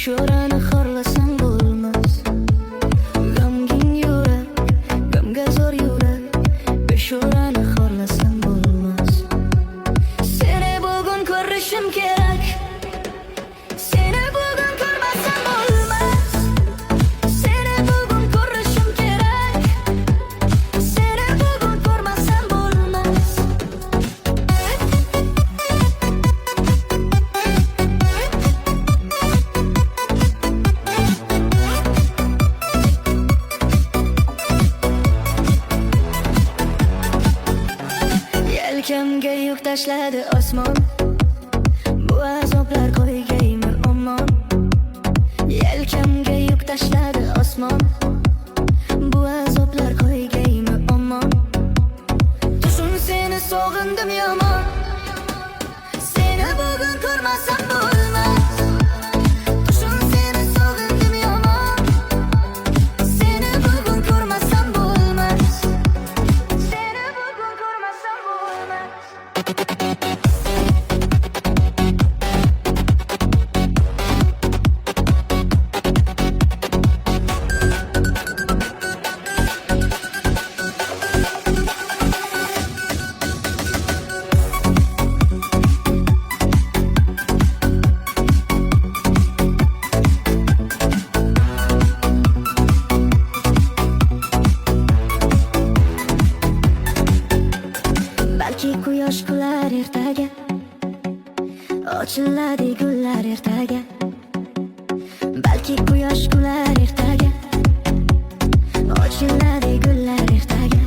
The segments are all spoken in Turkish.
Beshorani xorlasam bo'lmas. G'amgin yurak, g'amga zor yurak. Beshorani xorlasam bo'lmas. Seni bugun ko'rishim kerak. Seni bugun ko'rmasam bo'lmas. Seni bugun ko'rishim kerak. Seni bugun ko'rmasam bo'lmas. Yelkamga yuk tashladi osmon. Bu azoblar qo'ygaymi omon. Yelkamga yuk tashladi osmon. Bu azoblar qo'ygaymi omon. Tushun seni sog'indim yomon. Seni bugun ko'rmasam bo'lmas. Tushun seni sog'indim yomon. Seni bugun ko'rmasam bo'lmas. Seni bugun ko'rmasam bo'lmas. Balki quyosh kular ertaga, ochiladi gullar ertaga. Balki quyosh kular ertaga, ochiladi gullar ertaga.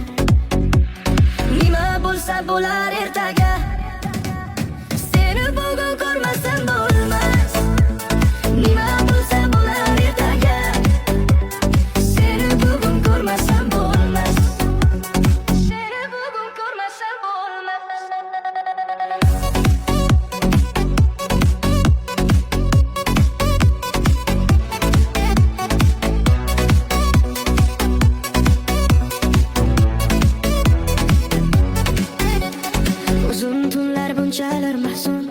Nima bo'lsa bo'lar ertaga. Seni bugun ko'rmasam bo'lmas. Nima bo'lsa bo'lar ertaga. Seni bugun ko'rmasam bo'lmas. Seni bugun ko'rmasam bo'lmas. Uzun tunlar bunchalar mahzun.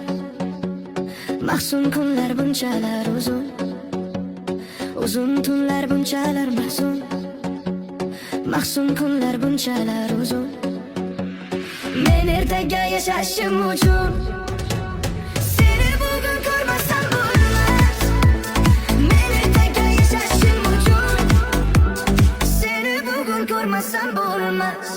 Mahzun kunlar bunchalar uzun. Uzun tunlar bunchalar mahzun. Mahzun kunlar bunchalar uzun. Men ertaga yashashim uchun seni bugun ko'rmasam bo'lmas. Men ertaga yashashim uchun seni bugun ko'rmasam bo'lmas.